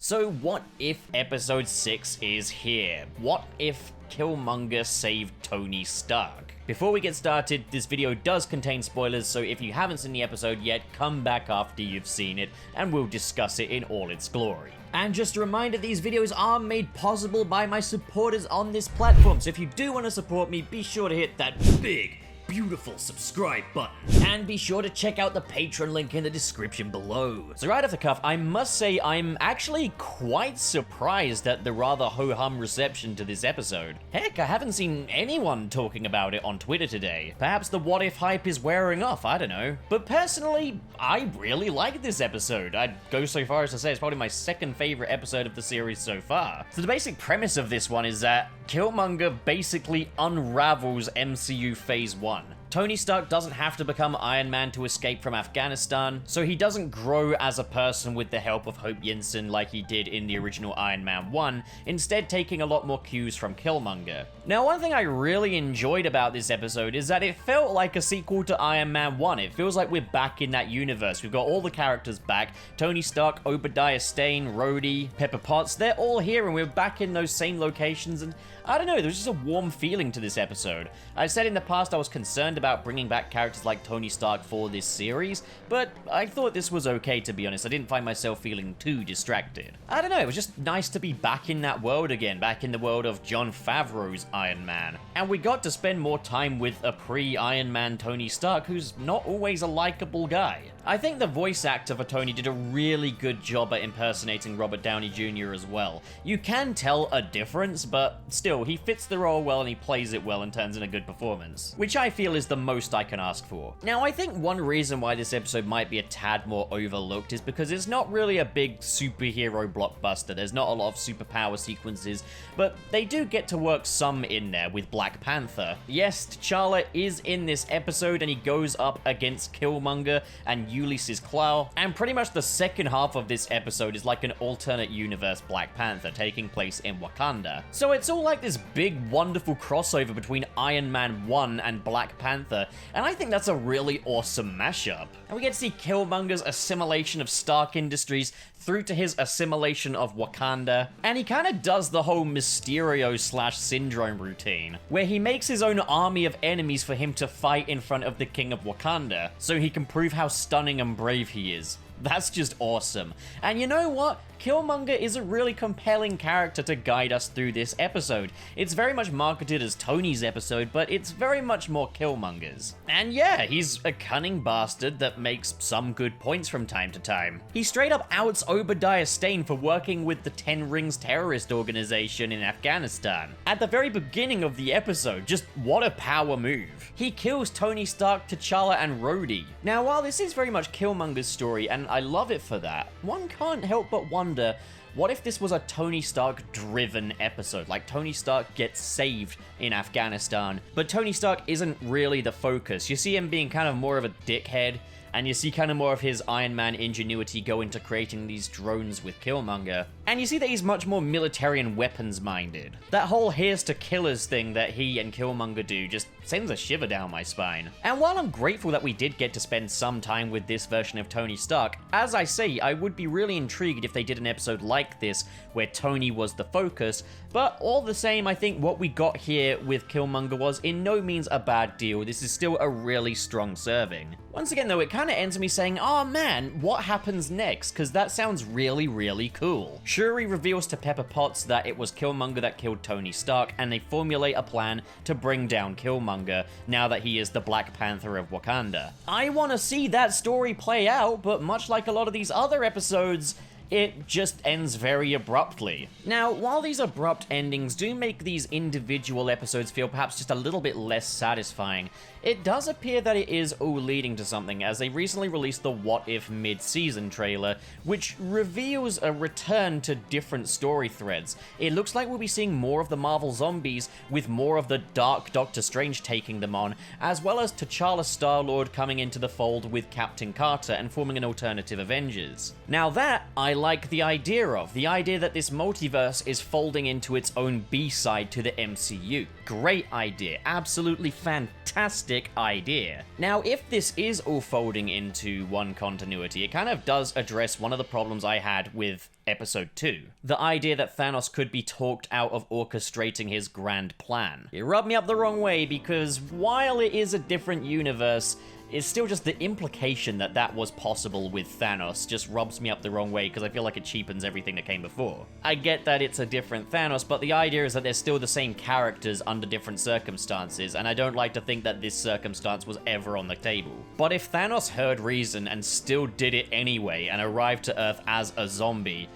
So what if episode 6 is here? What if Killmonger saved Tony Stark? Before we get started, this video does contain spoilers, so if you haven't seen the episode yet, come back after you've seen it, and we'll discuss it in all its glory. And just a reminder, these videos are made possible by my supporters on this platform, so if you do want to support me, be sure to hit that big, beautiful subscribe button. And be sure to check out the Patreon link in the description below. So right off the cuff, I must say I'm actually quite surprised at the rather ho-hum reception to this episode. Heck, I haven't seen anyone talking about it on Twitter today. Perhaps the what if hype is wearing off, I don't know. But personally, I really like this episode. I'd go so far as to say it's probably my second favorite episode of the series so far. So the basic premise of this one is that Killmonger basically unravels MCU Phase 1. Tony Stark doesn't have to become Iron Man to escape from Afghanistan, so he doesn't grow as a person with the help of Hope Jensen like he did in the original Iron Man 1, instead taking a lot more cues from Killmonger. Now, one thing I really enjoyed about this episode is that it felt like a sequel to Iron Man 1. It feels like we're back in that universe. We've got all the characters back. Tony Stark, Obadiah Stane, Rhodey, Pepper Potts, they're all here and we're back in those same locations, and I don't know, there's just a warm feeling to this episode. I said in the past I was concerned about bringing back characters like Tony Stark for this series, but I thought this was okay, to be honest. I didn't find myself feeling too distracted. I don't know, it was just nice to be back in that world again, back in the world of Jon Favreau's Iron Man. And we got to spend more time with a pre-Iron Man Tony Stark who's not always a likable guy. I think the voice actor for Tony did a really good job at impersonating Robert Downey Jr. as well. You can tell a difference, but still, he fits the role well and he plays it well and turns in a good performance, which I feel is the most I can ask for. Now, I think one reason why this episode might be a tad more overlooked is because it's not really a big superhero blockbuster. There's not a lot of superpower sequences, but they do get to work some in there with Black Panther. Yes, T'Challa is in this episode and he goes up against Killmonger and Ulysses Klaue, and pretty much the second half of this episode is like an alternate universe Black Panther taking place in Wakanda. So it's all like this big, wonderful crossover between Iron Man 1 and Black Panther, and I think that's a really awesome mashup. And we get to see Killmonger's assimilation of Stark Industries through to his assimilation of Wakanda, and he kind of does the whole Mysterio/Syndrome routine, where he makes his own army of enemies for him to fight in front of the King of Wakanda, so he can prove how stunning and brave he is. That's just awesome. And you know what? Killmonger is a really compelling character to guide us through this episode. It's very much marketed as Tony's episode, but it's very much more Killmonger's. And yeah, he's a cunning bastard that makes some good points from time to time. He straight up outs Obadiah Stane for working with the Ten Rings terrorist organization in Afghanistan. At the very beginning of the episode, just what a power move. He kills Tony Stark, T'Challa, and Rhodey. Now, while this is very much Killmonger's story, and I love it for that, one can't help but wonder, what if this was a Tony Stark-driven episode? Like, Tony Stark gets saved in Afghanistan, but Tony Stark isn't really the focus. You see him being kind of more of a dickhead, and you see kind of more of his Iron Man ingenuity go into creating these drones with Killmonger. And you see that he's much more military and weapons-minded. That whole here's to killers thing that he and Killmonger do just sends a shiver down my spine. And while I'm grateful that we did get to spend some time with this version of Tony Stark, as I say, I would be really intrigued if they did an episode like this, where Tony was the focus, but all the same, I think what we got here with Killmonger was in no means a bad deal. This is still a really strong serving. Once again though, it kind of ends with me saying, oh man, what happens next? Because that sounds really, really cool. Shuri reveals to Pepper Potts that it was Killmonger that killed Tony Stark, and they formulate a plan to bring down Killmonger now that he is the Black Panther of Wakanda. I want to see that story play out, but much like a lot of these other episodes, it just ends very abruptly. Now, while these abrupt endings do make these individual episodes feel perhaps just a little bit less satisfying, it does appear that it is all leading to something, as they recently released the What If mid-season trailer, which reveals a return to different story threads. It looks like we'll be seeing more of the Marvel zombies, with more of the dark Doctor Strange taking them on, as well as T'Challa Star-Lord coming into the fold with Captain Carter and forming an alternative Avengers. Now that I like the idea of. The idea that this multiverse is folding into its own B-side to the MCU. Great idea. Absolutely fantastic idea. Now, if this is all folding into one continuity, it kind of does address one of the problems I had with Episode 2. The idea that Thanos could be talked out of orchestrating his grand plan. It rubbed me up the wrong way because while it is a different universe, it's still just the implication that that was possible with Thanos just rubs me up the wrong way because I feel like it cheapens everything that came before. I get that it's a different Thanos, but the idea is that they're still the same characters under different circumstances, and I don't like to think that this circumstance was ever on the table. But if Thanos heard reason and still did it anyway and arrived to Earth as a zombie,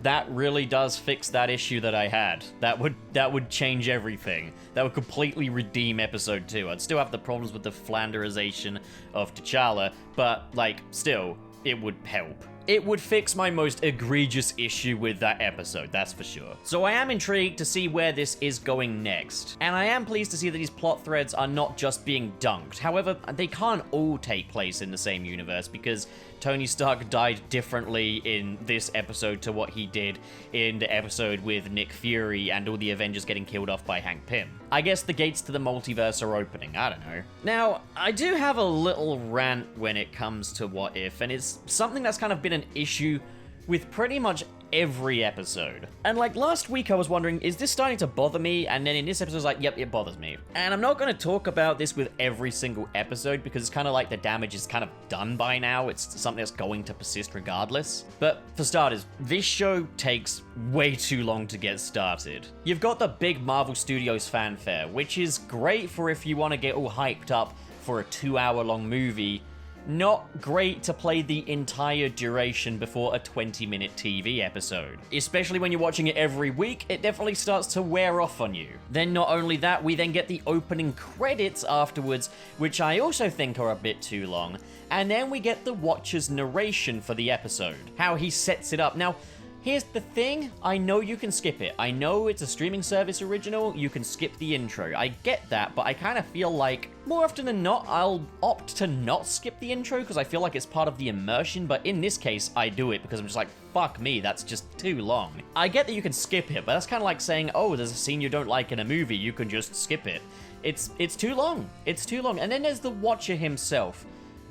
that really does fix that issue that I had. That would change everything. That would completely redeem Episode 2. I'd still have the problems with the Flanderization of T'Challa, but, like, still, it would help. It would fix my most egregious issue with that episode, that's for sure. So I am intrigued to see where this is going next. And I am pleased to see that these plot threads are not just being dunked. However, they can't all take place in the same universe because Tony Stark died differently in this episode to what he did in the episode with Nick Fury and all the Avengers getting killed off by Hank Pym. I guess the gates to the multiverse are opening, I don't know. Now, I do have a little rant when it comes to What If, and it's something that's kind of been an issue with pretty much every episode. And like last week I was wondering, is this starting to bother me? And then in this episode I was like, yep, it bothers me. And I'm not going to talk about this with every single episode because it's kind of like the damage is kind of done by now. It's something that's going to persist regardless. But for starters, this show takes way too long to get started. You've got the big Marvel Studios fanfare, which is great for if you want to get all hyped up for a 2-hour-long movie. Not great to play the entire duration before a 20-minute TV episode. Especially when you're watching it every week, it definitely starts to wear off on you. Then not only that, we then get the opening credits afterwards, which I also think are a bit too long. And then we get the Watcher's narration for the episode. How he sets it up. Now, here's the thing, I know you can skip it. I know it's a streaming service original, you can skip the intro. I get that, but I kind of feel like, more often than not, I'll opt to not skip the intro because I feel like it's part of the immersion, but in this case, I do it because I'm just like, fuck me, that's just too long. I get that you can skip it, but that's kind of like saying, oh, there's a scene you don't like in a movie, you can just skip it. It's too long. It's too long. And then there's the Watcher himself.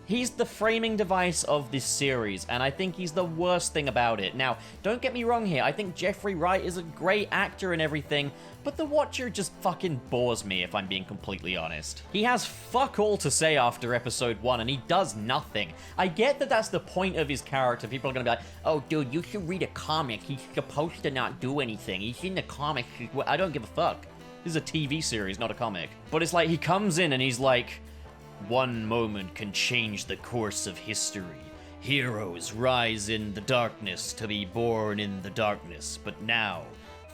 He's the framing device of this series, and I think he's the worst thing about it. Now, don't get me wrong here, I think Jeffrey Wright is a great actor and everything, but the Watcher just fucking bores me if I'm being completely honest. He has fuck all to say after episode 1, and he does nothing. I get that that's the point of his character. People are gonna be like, oh dude, you should read a comic, he's supposed to not do anything, he's in the comics. I don't give a fuck. This is a TV series, not a comic. But it's like, he comes in and he's like, one moment can change the course of history. Heroes rise in the darkness to be born in the darkness, but now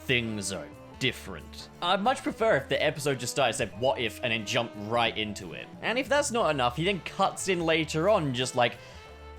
things are different. I'd much prefer if the episode just started, said what if, and then jumped right into it. And if that's not enough, he then cuts in later on just like,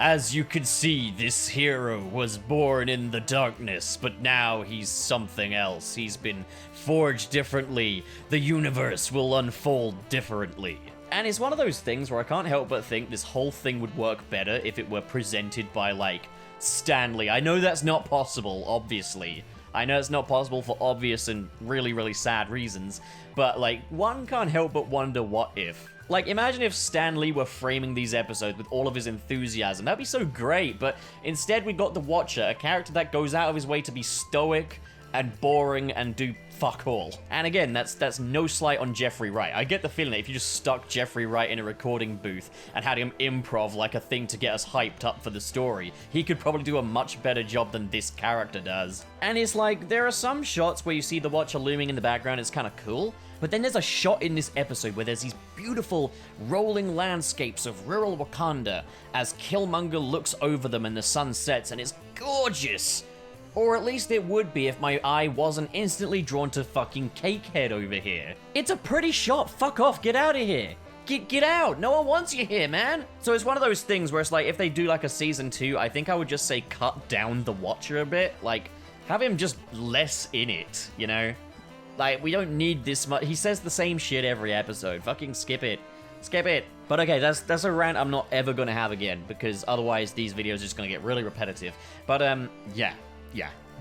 as you can see, this hero was born in the darkness, but now he's something else. He's been forged differently. The universe will unfold differently. And it's one of those things where I can't help but think this whole thing would work better if it were presented by, like, Stan Lee. I know that's not possible, obviously. I know it's not possible for obvious and really, really sad reasons, but, like, one can't help but wonder what if. Like, imagine if Stan Lee were framing these episodes with all of his enthusiasm. That'd be so great, but instead we got the Watcher, a character that goes out of his way to be stoic and boring and do fuck all. And again, that's no slight on Jeffrey Wright. I get the feeling that if you just stuck Jeffrey Wright in a recording booth and had him improv like a thing to get us hyped up for the story, he could probably do a much better job than this character does. And it's like, there are some shots where you see the Watcher looming in the background, it's kind of cool, but then there's a shot in this episode where there's these beautiful rolling landscapes of rural Wakanda as Killmonger looks over them and the sun sets, and it's gorgeous. Or at least it would be if my eye wasn't instantly drawn to fucking Cakehead over here. It's a pretty shot, fuck off, get out of here. Get out, no one wants you here, man. So it's one of those things where it's like, if they do like a season 2, I think I would just say cut down the Watcher a bit. Like, have him just less in it, you know? Like, we don't need this much. He says the same shit every episode, fucking skip it. Skip it. But okay, that's a rant I'm not ever gonna have again, because otherwise these videos are just gonna get really repetitive. But yeah.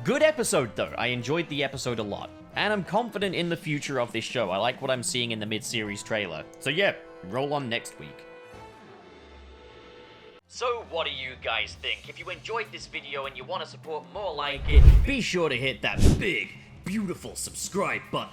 Good episode though. I enjoyed the episode a lot. And I'm confident in the future of this show. I like what I'm seeing in the mid-series trailer. So yeah, roll on next week. So what do you guys think? If you enjoyed this video and you want to support more like it, be sure to hit that big, beautiful subscribe button.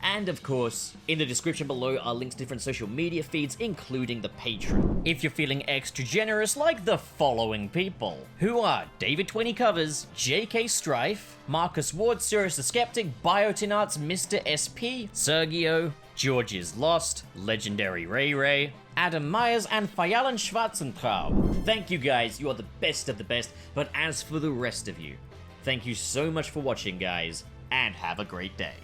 And of course, in the description below are links to different social media feeds, including the Patreon. If you're feeling extra generous like the following people, who are David 20 Covers, JK Strife, Marcus Ward, Sirius the Skeptic, Biotinarts, Mr. SP, Sergio, George is Lost, Legendary Ray Ray, Adam Myers, and Fayalan Schwarzentraub. Thank you guys, you are the best of the best, but as for the rest of you, thank you so much for watching guys, and have a great day.